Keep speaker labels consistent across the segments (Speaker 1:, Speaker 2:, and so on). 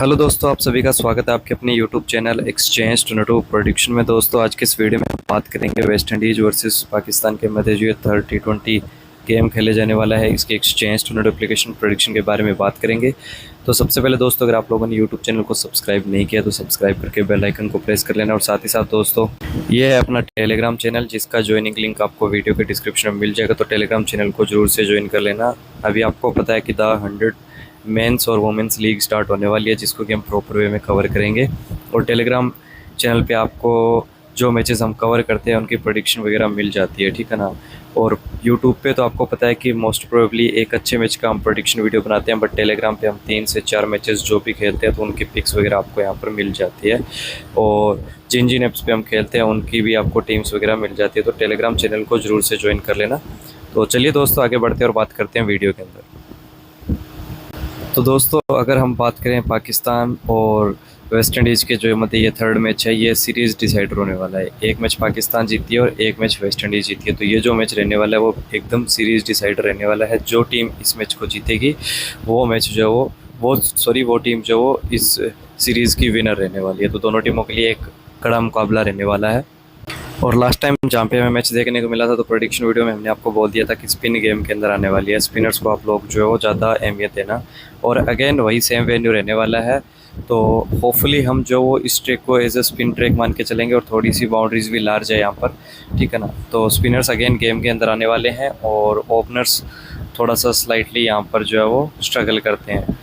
Speaker 1: Hello दोस्तों, आप सभी का स्वागत है आपके अपने YouTube channel exchange Toronto prediction में। दोस्तों आज के इस वीडियो में हम बात करेंगे वेस्ट इंडीज़ वर्सेस पाकिस्तान के मध्य जो थर्ड T20 गेम खेले जाने वाला है, इसके एक्सचेंज टोरंटो एप्लीकेशन प्रेडिक्शन के बारे में बात करेंगे। तो सबसे पहले दोस्तों, अगर आप लोगों ने यूट्यूब चैनल को सब्सक्राइब नहीं किया तो सब्सक्राइब करके बेल आइकन को प्रेस कर लेना। और साथ ही साथ दोस्तों, ये है अपना टेलीग्राम चैनल जिसका ज्वाइनिंग लिंक आपको वीडियो के डिस्क्रिप्शन में मिल जाएगा, तो टेलीग्राम चैनल को जरूर से ज्वाइन कर लेना। अभी आपको पता है कि द 100 मेंस और वुमेंस लीग स्टार्ट होने वाली है, जिसको कि हम प्रॉपर वे में कवर करेंगे। और टेलीग्राम चैनल पे आपको जो मैचेस हम कवर करते हैं उनकी प्रेडिक्शन वगैरह मिल जाती है, ठीक है ना। और यूट्यूब पे तो आपको पता है कि मोस्ट प्रोबेबली एक अच्छे मैच का हम प्रेडिक्शन वीडियो बनाते हैं, बट टेलीग्राम पे हम 3 से 4 मैचेस जो भी खेलते हैं तो उनकी पिक्स वगैरह आपको यहाँ पर मिल जाती है। और जिन जिन ऐप्स पे हम खेलते हैं उनकी भी आपको टीम्स वगैरह मिल जाती है, तो टेलीग्राम चैनल को ज़रूर से ज्वाइन कर लेना। तो चलिए दोस्तों, आगे बढ़ते हैं और बात करते हैं वीडियो के अंदर। तो दोस्तों, अगर हम बात करें पाकिस्तान और वेस्ट इंडीज़ के जो मतलब ये थर्ड मैच है, ये सीरीज़ डिसाइडर होने वाला है। एक मैच पाकिस्तान जीती है और एक मैच वेस्ट इंडीज़ जीती है, तो ये जो मैच रहने वाला है वो एकदम सीरीज़ डिसाइडर रहने वाला है। जो टीम इस मैच को जीतेगी वो मैच जो है वो टीम जो वो इस सीरीज़ की विनर रहने वाली है। तो दोनों टीमों के लिए एक कड़ा मुकाबला रहने वाला है। और लास्ट टाइम जहाँ पे हमें मैच देखने को मिला था तो प्रेडिक्शन वीडियो में हमने आपको बोल दिया था कि स्पिन गेम के अंदर आने वाली है, स्पिनर्स को आप लोग जो है वो ज़्यादा अहमियत देना। और अगेन वही सेम वेन्यू रहने वाला है, तो होपफुली हम जो वो इस ट्रैक को एज ए स्पिन ट्रैक मान के चलेंगे और थोड़ी सी बाउंड्रीज भी लार्ज है यहाँ पर, ठीक है ना। तो स्पिनर्स अगेन गेम के अंदर आने वाले हैं और ओपनर्स थोड़ा सा स्लाइटली यहाँ पर जो है वो स्ट्रगल करते हैं।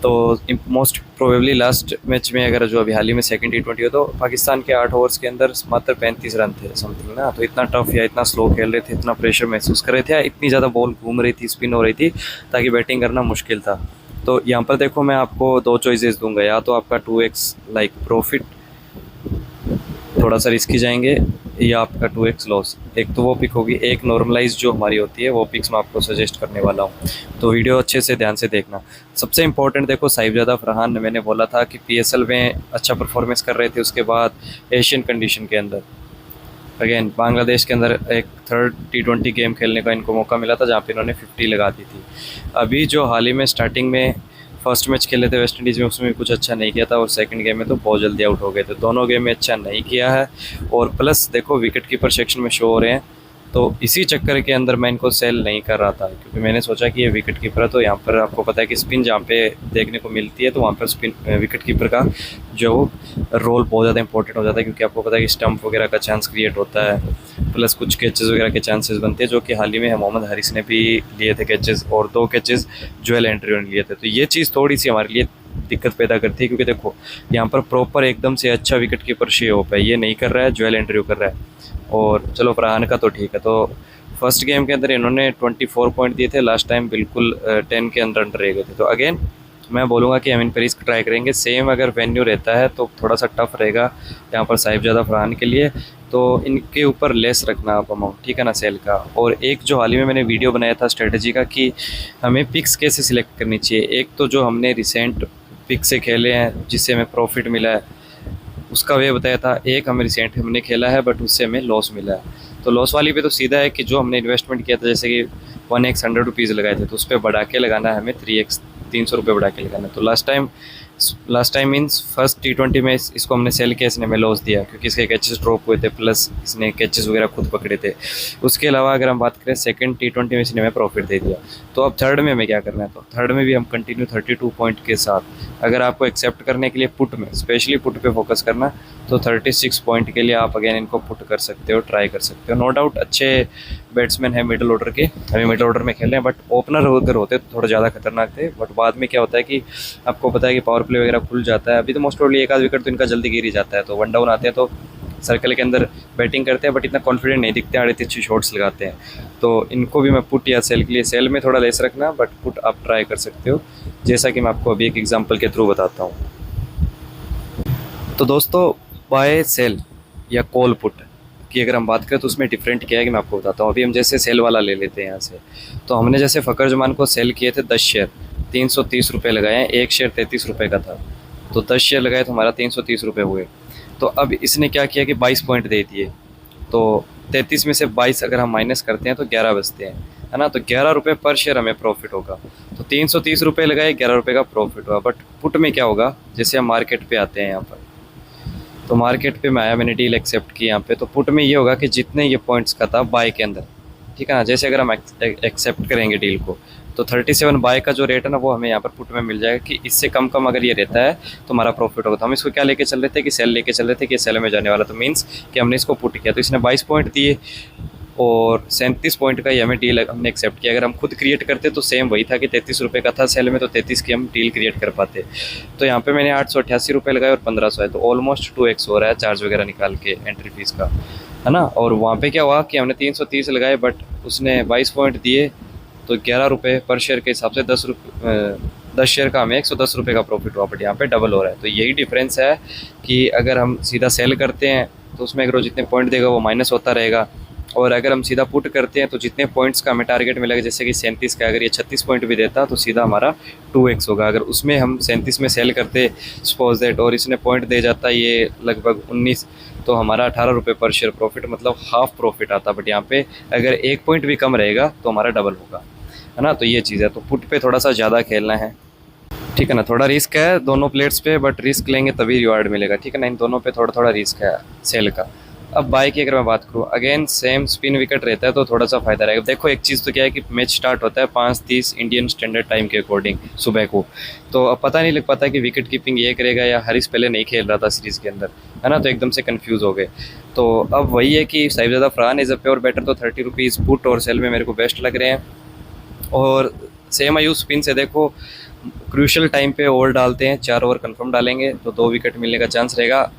Speaker 1: तो मोस्ट प्रोबेबली लास्ट मैच में अगर जो अभी हाल ही में सेकंड T20 हो तो पाकिस्तान के 8 ओवर्स के अंदर मात्र 35 रन थे समथिंग ना। तो इतना टफ या इतना स्लो खेल रहे थे, इतना प्रेशर महसूस कर रहे थे, या इतनी ज़्यादा बॉल घूम रही थी, स्पिन हो रही थी, ताकि बैटिंग करना मुश्किल था। तो यहाँ पर देखो, मैं आपको 2 चॉइसेस दूंगा, या तो आपका 2x लाइक प्रॉफिट थोड़ा सा रिस्की जाएंगे, या आपका 2x लॉस। एक तो वो पिक होगी, एक नॉर्मलाइज जो हमारी होती है वो पिक्स मैं आपको सजेस्ट करने वाला हूँ, तो वीडियो अच्छे से ध्यान से देखना। सबसे इंपॉर्टेंट देखो, साहिबजादा फरहान ने मैंने बोला था कि PSL में अच्छा परफॉर्मेंस कर रहे थे, उसके बाद एशियन कंडीशन के अंदर अगेन बांग्लादेश के अंदर एक थर्ड T20 गेम खेलने का इनको मौका मिला था, जहाँ पे इन्होंने 50 लगा दी थी। अभी जो हाल ही में स्टार्टिंग में फर्स्ट मैच खेले थे वेस्ट इंडीज़ में, उसमें भी कुछ अच्छा नहीं किया था, और सेकंड गेम में तो बहुत जल्दी आउट हो गए थे। दोनों गेम में अच्छा नहीं किया है, और प्लस देखो विकेट कीपर सेक्शन में शो हो रहे हैं, तो इसी चक्कर के अंदर मैं इनको सेल नहीं कर रहा था, क्योंकि मैंने सोचा कि ये विकेट कीपर है, तो यहाँ पर आपको पता है कि स्पिन जहाँ पे देखने को मिलती है तो वहाँ पर स्पिन विकेट कीपर का जो रोल बहुत ज़्यादा इंपॉर्टेंट हो जाता है, क्योंकि आपको पता है कि स्टंप वगैरह का चांस क्रिएट होता है, प्लस कुछ कैचेस वगैरह के चांसेस बनते हैं, जो कि हाल ही में मोहम्मद हारिस ने भी लिए थे कैचेस, और 2 कैचेस जोएल एंड्रयू ने लिए थे। तो ये चीज़ थोड़ी सी हमारे लिए दिक्कत पैदा करती है, क्योंकि देखो यहाँ पर प्रॉपर एकदम से अच्छा विकेट कीपर शे हो पाए, ये नहीं कर रहा है, जोएल एंड्रयू कर रहा है। और चलो फरहान का तो ठीक है। तो फर्स्ट गेम के अंदर इन्होंने 24 पॉइंट दिए थे, लास्ट टाइम बिल्कुल 10 के अंदर रह गए थे। तो अगेन मैं बोलूँगा कि हम इन पर रिस्क ट्राई करेंगे। सेम अगर वेन्यू रहता है तो थोड़ा सा टफ रहेगा यहाँ पर साहिबजादा फरहान के लिए, तो इनके ऊपर लेस रखना आप अमाउंट, ठीक है ना, सेल का। और एक जो हाल ही में मैंने वीडियो बनाया था स्ट्रेटजी का कि हमें पिक्स कैसे सिलेक्ट करनी चाहिए, एक तो जो हमने रिसेंट पिक से खेले हैं जिससे हमें प्रॉफिट मिला है उसका वे बताया था, एक हमें रिसेंट हमने खेला है बट उससे हमें लॉस मिला है। तो लॉस वाली पे तो सीधा है कि जो हमने इन्वेस्टमेंट किया था, जैसे कि 1x 100 रुपीज़ लगाए थे, तो उस पर बढ़ा के लगाना है हमें, 3x 300 रुपये बढ़ा के लगाना है। तो last time means first T20 में इसको हमने सेल किया, इसने हमें लॉस दिया क्योंकि इसके कैचेस ड्रॉप हुए थे, प्लस इसने कैचेस वगैरह खुद पकड़े थे। उसके अलावा अगर हम बात करें सेकंड T20 में इसने हमें प्रॉफिट दे दिया। तो अब थर्ड में हमें क्या करना है, तो थर्ड में भी हम कंटिन्यू 32 पॉइंट के साथ, अगर आपको एक्सेप्ट करने के लिए पुट में स्पेशली पुट पे फोकस करना, तो 36 पॉइंट के लिए आप अगेन इनको पुट कर सकते हो, ट्राई कर सकते हो। नो डाउट अच्छे बैट्समैन है मिडिल ऑर्डर के, हमें मिडिल ऑर्डर में खेलने हैं, बट ओपनर अगर होते तो थोड़ा ज़्यादा खतरनाक थे। बट बाद में क्या होता है कि आपको पता है कि पावर प्ले वगैरह खुल जाता है। अभी तो मोस्ट प्रोबेबली एक आध विकेट तो इनका जल्दी गिर ही जाता है, तो 1 डाउन आते हैं तो सर्कल के अंदर बैटिंग करते हैं, बट इतना कॉन्फिडेंट नहीं दिखते हैं, आड़े तिरछी शॉट्स लगाते हैं। तो इनको भी मैं पुट या सेल के लिए, सेल में थोड़ा लेस रखना, बट पुट आप ट्राई कर सकते हो, जैसा कि मैं आपको अभी एक एग्जांपल के थ्रू बताता हूँ। तो दोस्तों, बाय सेल या कॉल पुट की अगर हम बात करें तो उसमें डिफरेंट क्या है कि मैं आपको बताता हूँ। अभी हम जैसे सेल वाला ले लेते हैं यहाँ से, तो हमने जैसे फ़खर जमान को सेल किए थे 10 शेयर 330 रुपये लगाए हैं, एक शेयर 33 रुपये का था, तो 10 शेयर लगाए तो हमारा 330 रुपये हुए। तो अब इसने क्या किया कि 22 पॉइंट दे दिए, तो 33 में से 22 अगर हम माइनस करते हैं तो 11 बचते हैं, है ना। तो 11 रुपये पर शेयर हमें प्रॉफिट होगा। तो ₹330 लगाए, ₹11 का प्रॉफिट हुआ। बट पुट में क्या होगा, जैसे हम मार्केट पे आते हैं यहाँ पर, तो मार्केट पे मैं आया, मैंने डील एक्सेप्ट की यहाँ पे, तो पुट में ये होगा कि जितने ये पॉइंट्स का था बाय के अंदर, ठीक है ना, जैसे अगर हम एक्सेप्ट करेंगे डील को, तो 37 बाय का जो रेट है ना वो हमें यहाँ पर पुट में मिल जाएगा कि इससे कम कम अगर ये रहता है तो हमारा प्रॉफिट होगा। तो हम इसको क्या लेके चल रहे थे कि सेल लेके चल रहे थे कि सेल में जाने वाला, तो मीन्स कि हमने इसको पुट किया, तो इसने 22 पॉइंट दिए और 37 पॉइंट का ही हमें डील हमने एक्सेप्ट किया। अगर हम खुद क्रिएट करते तो सेम वही था कि ₹33 का था सेल में, तो 33 की हम डील क्रिएट कर पाते। तो यहाँ पे मैंने ₹888 लगाए और 1500 है, तो ऑलमोस्ट 2x हो रहा है चार्ज वगैरह निकाल के एंट्री फीस का, है ना। और वहाँ पे क्या हुआ कि हमने 330 लगाए, बट उसने 22 पॉइंट दिए, तो ₹11 पर शेयर के हिसाब से 10 शेयर का हमें ₹110 का प्रॉफिट हुआ। बट यहाँ पे डबल हो रहा है, तो यही डिफरेंस है कि अगर हम सीधा सेल करते हैं तो उसमें अगर वो जितने पॉइंट देगा वो माइनस होता रहेगा, और अगर हम सीधा पुट करते हैं तो जितने पॉइंट्स का हमें टारगेट मिलेगा, जैसे कि 37 का, अगर ये 36 पॉइंट भी देता तो सीधा हमारा 2x होगा। अगर उसमें हम 37 में सेल करते सपोज दैट, और इसने पॉइंट दे जाता ये लगभग 19, तो हमारा ₹18 पर शेयर प्रॉफिट, मतलब हाफ प्रॉफिट आता। बट यहाँ पे अगर एक पॉइंट भी कम रहेगा तो हमारा डबल होगा, है ना। तो ये चीज़ है, तो पुट पे थोड़ा सा ज़्यादा खेलना है, ठीक है ना। थोड़ा रिस्क है दोनों प्लेट्स पे, बट रिस्क लेंगे तभी रिवार्ड मिलेगा, ठीक है ना। इन दोनों पे थोड़ा थोड़ा रिस्क है सेल का। अब बाय की अगर मैं बात करूँ, अगेन सेम स्पिन विकेट रहता है तो थोड़ा सा फायदा रहेगा। देखो एक चीज़ तो क्या है कि मैच स्टार्ट होता है 5:30 इंडियन स्टैंडर्ड टाइम के अकॉर्डिंग सुबह को, तो अब पता नहीं लग पाता कि विकेट कीपिंग ये करेगा या हरीश पहले नहीं खेल रहा था सीरीज़ के अंदर, है ना, तो एकदम से कंफ्यूज हो गए। तो अब वही है कि Sahibzada Farhan is a pure better, तो ₹30 पुट और सेल में मेरे को बेस्ट लग रहे हैं। और सेम आयु स्पिन से देखो, क्रूशल टाइम पे ओवर डालते हैं, 4 ओवर कंफर्म डालेंगे तो 2 विकेट मिलने का चांस रहेगा।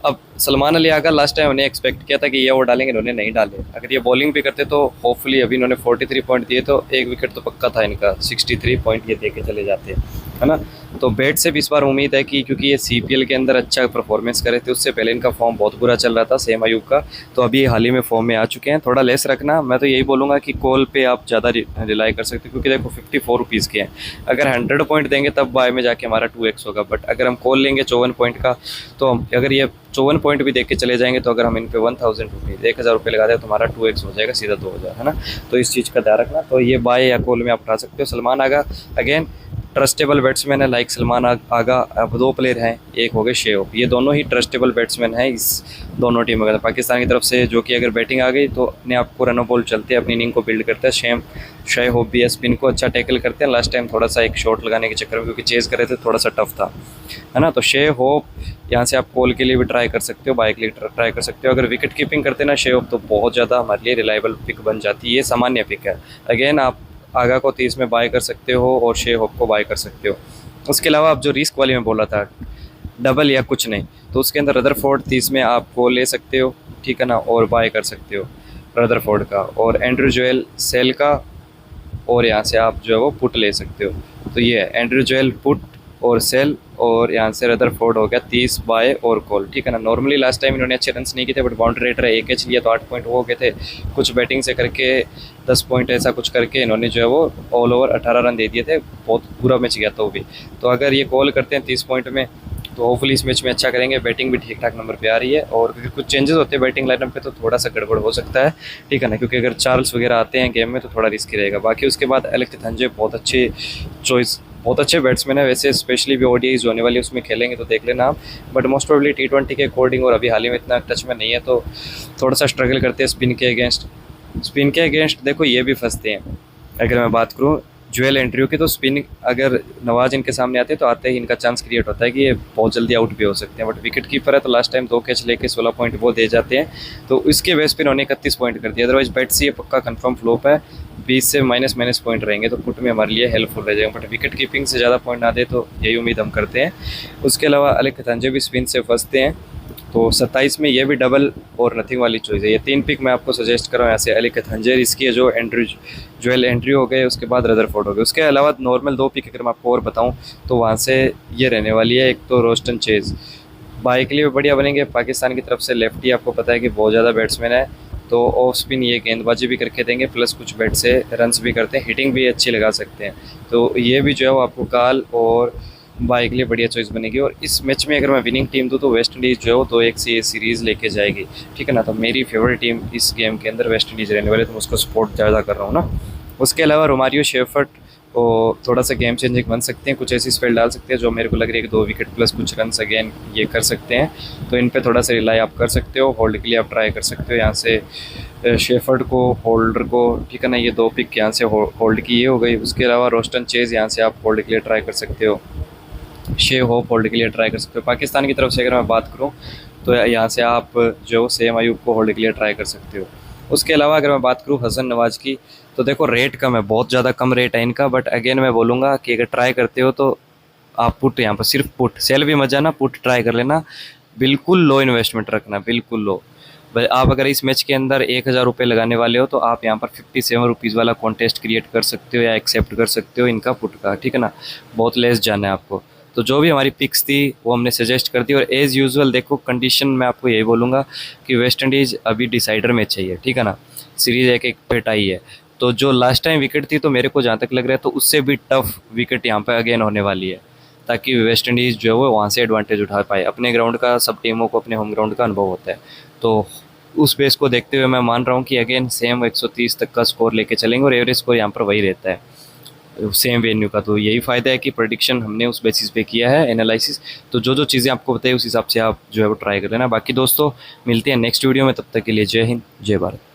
Speaker 1: अब सलमान अली आगा लास्ट टाइम उन्हें एक्सपेक्ट किया था कि ये ओवर डालेंगे, इन्होंने नहीं डाले। अगर ये बॉलिंग भी करते तो होपफुली अभी इन्होंने 43 पॉइंट दिए, तो 1 विकेट तो पक्का था इनका, 63 पॉइंट ये दे के चले जाते, है ना। तो बैट से भी इस बार उम्मीद है कि क्योंकि ये CPL के अंदर अच्छा परफॉर्मेंस करे थे, उससे पहले इनका फॉर्म बहुत बुरा चल रहा था सेम आयुब का, तो अभी हाल ही में फॉर्म में आ चुके हैं। थोड़ा लेस रखना, मैं तो यही बोलूँगा कि कॉल पे आप ज़्यादा रिलाई कर सकते हो, क्योंकि देखो ₹54 के हैं। अगर 100 पॉइंट देंगे तब बाय में जाके हमारा 2x होगा, बट अगर हम कॉल लेंगे 54 पॉइंट का, तो अगर ये 54 पॉइंट भी देख के चले जाएंगे, तो अगर हम इन पे 1000 रुपये लगा दें तो हमारा 2x हो जाएगा सीधा 2000, है ना। तो इस चीज़ का ध्यान रखना। तो ये बाय या कॉल में आप उठा सकते हो। सलमान आगा अगेन ट्रस्टेबल बैट्समैन है, लाइक सलमान आगा। अब 2 प्लेयर हैं, एक हो गए शे होप, ये दोनों ही ट्रस्टेबल बैट्समैन हैं इस दोनों टीमों का। पाकिस्तान की तरफ से जो कि अगर बैटिंग आ गई तो अपने आप को रन बॉल चलते हैं, अपनी इनिंग को बिल्ड करते हैं। शे होप भी है, स्पिन को अच्छा टैकल करते हैं। लास्ट टाइम थोड़ा सा एक शॉट लगाने के चक्कर में क्योंकि चेज़ कर रहे थे, थोड़ा सा टफ था, है ना। तो शे होप यहाँ से आप कॉल के लिए भी ट्राई कर सकते हो, बाय के लिए ट्राई कर सकते हो। अगर विकेट कीपिंग करते ना शे होप, तो बहुत ज़्यादा हमारे लिए रिलायबल पिक बन जाती है। ये सामान्य पिक है। अगेन आप आगा को 30 में बाय कर सकते हो और शे होप को बाय कर सकते हो। उसके अलावा आप जो रिस्क वाली में बोला था डबल या कुछ नहीं, तो उसके अंदर रदरफोर्ड 30 में आप वो ले सकते हो, ठीक है ना, और बाय कर सकते हो रदरफोर्ड का, और एंड्रू जोएल सेल का, और यहाँ से आप जो है वो पुट ले सकते हो। तो ये है एंड्रू जोएल पुट और सेल, और यहाँ से रदरफोर्ड हो गया 30 बाय और कॉल, ठीक है ना। नॉर्मली लास्ट टाइम इन्होंने अच्छे रन्स नहीं किए थे, बट बाउंड्री रेट रहा 1 कैच लिया तो 8 पॉइंट हो गए थे। कुछ बैटिंग से करके 10 पॉइंट ऐसा कुछ करके इन्होंने जो है वो ऑल ओवर 18 रन दे दिए थे। बहुत बुरा मैच गया था वो भी। तो अगर ये कॉल करते हैं 30 पॉइंट में, तो होपफुली इस मैच में अच्छा करेंगे। बैटिंग भी ठीक ठाक नंबर पे आ रही है, और अगर कुछ चेंजेस होते हैं बैटिंग लाइनअप पे तो थोड़ा सा गड़बड़ हो सकता है, ठीक है ना, क्योंकि अगर चार्ल्स वगैरह आते हैं गेम में तो थोड़ा रिस्की रहेगा। बाकी उसके बाद एलेक्स थिथंजे बहुत अच्छी चॉइस, बहुत अच्छे बैट्समैन है वैसे, स्पेशली भी ODIs होने वाली उसमें खेलेंगे तो देख लेना आप। बट मोस्ट प्रोबेबली T20 के अकॉर्डिंग और अभी हाल ही में इतना टच में नहीं है, तो थोड़ा सा स्ट्रगल करते हैं स्पिन के अगेंस्ट। देखो ये भी फंसते हैं। अगर मैं बात करूँ जोएल एंड्रयू की, तो स्पिन अगर नवाज इनके सामने आते हैं तो आते ही इनका चांस क्रिएट होता है कि ये बहुत जल्दी आउट भी हो सकते हैं। बट विकेट कीपर है तो लास्ट टाइम 2 कैच लेके 16 पॉइंट वो दे जाते हैं, तो इसके बेस पे इन्होंने 31 पॉइंट कर दिया। अदरवाइज बैट से ये पक्का कंफर्म फ्लॉप है। 20 से माइनस पॉइंट रहेंगे तो पुट में हमारे लिए हेल्पफुल रह जाएगा। बट विकेट कीपिंग से ज़्यादा पॉइंट ना दे तो यही उम्मीद हम करते हैं। उसके अलावा एलेक्स थिथंजे भी स्पिन से फंसते हैं, तो 27 में ये भी डबल और नथिंग वाली चॉइस है। ये 3 पिक मैं आपको सजेस्ट कर रहा हूँ यहाँ से। एलेक्स थिथंजे इसकी है, जो जोएल एंड्रयू हो गए, उसके बाद रदरफोर्ड हो गए। उसके अलावा नॉर्मल 2 पिक अगर मैं आपको और बताऊँ तो वहाँ से ये रहने वाली है। एक तो रोस्टन चेज़ बाय के लिए भी बढ़िया बनेंगे। पाकिस्तान की तरफ से लेफ्टी आपको पता है कि बहुत ज़्यादा बैट्समैन है, तो ऑफ स्पिन ये गेंदबाजी भी करके देंगे, प्लस कुछ बैट से रन्स भी करते हैं, हिटिंग भी अच्छी लगा सकते हैं। तो ये भी जो है वो आपको काल और बाय के लिए बढ़िया चॉइस बनेगी। और इस मैच में अगर मैं विनिंग टीम दूँ तो वेस्ट इंडीज़ जो है वो 2-1 से ये सीरीज़ लेके जाएगी, ठीक है ना। तो मेरी फेवरेट टीम इस गेम के अंदर वेस्ट इंडीज़ रहने वाले, तो मैं उसको सपोर्ट ज़्यादा कर रहा हूँ ना। उसके अलावा रोमारियो शेफर्ट वो थोड़ा सा गेम चेंजिंग बन सकते हैं, कुछ ऐसी स्पेल डाल सकते हैं जो मेरे को लग रही है कि 2 विकेट प्लस कुछ रन अगेन ये कर सकते हैं। तो इन पे थोड़ा सा रिलाई आप कर सकते हो, होल्ड के लिए आप ट्राई कर सकते हो यहाँ से शेफर्ड को, होल्डर को, ठीक है ना। ये 2 पिक यहाँ से होल्ड की ये हो गई। उसके अलावा रोस्टन चेज यहाँ से आप होल्ड के लिए ट्राई कर सकते हो, शे होप होल्ड के लिए ट्राई कर सकते हो। पाकिस्तान की तरफ से अगर मैं बात करूँ तो यहाँ से आप जो सेम अयूब को होल्ड के लिए ट्राई कर सकते हो। उसके अलावा अगर मैं बात करूँ हसन नवाज की, तो देखो रेट कम है, बहुत ज़्यादा कम रेट है इनका, बट अगेन मैं बोलूँगा कि अगर ट्राई करते हो तो आप पुट, यहाँ पर सिर्फ पुट, सेल भी मत जाना, पुट ट्राई कर लेना। बिल्कुल लो इन्वेस्टमेंट रखना, बिल्कुल लो। आप अगर इस मैच के अंदर 1000 रुपये लगाने वाले हो तो आप यहाँ पर 57 रुपीज़ वाला कॉन्टेस्ट क्रिएट कर सकते हो या एक्सेप्ट कर सकते हो इनका पुट का, ठीक है ना। बहुत लेस जाना है आपको। तो जो भी हमारी पिक्स थी वो हमने सजेस्ट कर दी, और एज़ यूजुअल देखो कंडीशन मैं आपको यही बोलूँगा कि वेस्ट इंडीज़ अभी डिसाइडर मैच चाहिए, ठीक है ना। सीरीज़ एक एक पे टाई है, तो जो लास्ट टाइम विकेट थी तो मेरे को जहाँ तक लग रहा है तो उससे भी टफ विकेट यहाँ पर अगेन होने वाली है, ताकि वेस्ट इंडीज़ जो है वो वहाँ से एडवांटेज उठा पाए। अपने ग्राउंड का सब टीमों को अपने होम ग्राउंड का अनुभव होता है, तो उस बेस को देखते हुए मैं मान रहा हूँ कि अगेन सेम 130 तक का स्कोर लेके चलेंगे, और एवरेज स्कोर यहाँ पर वही रहता है सेम वेन्यू का। तो यही फ़ायदा है कि प्रेडिक्शन हमने उस बेसिस पे किया है, एनालिसिस। तो जो जो चीज़ें आपको बताई उस हिसाब से आप जो है वो ट्राई कर लेना। बाकी दोस्तों मिलते हैं नेक्स्ट वीडियो में, तब तक के लिए जय हिंद, जय भारत।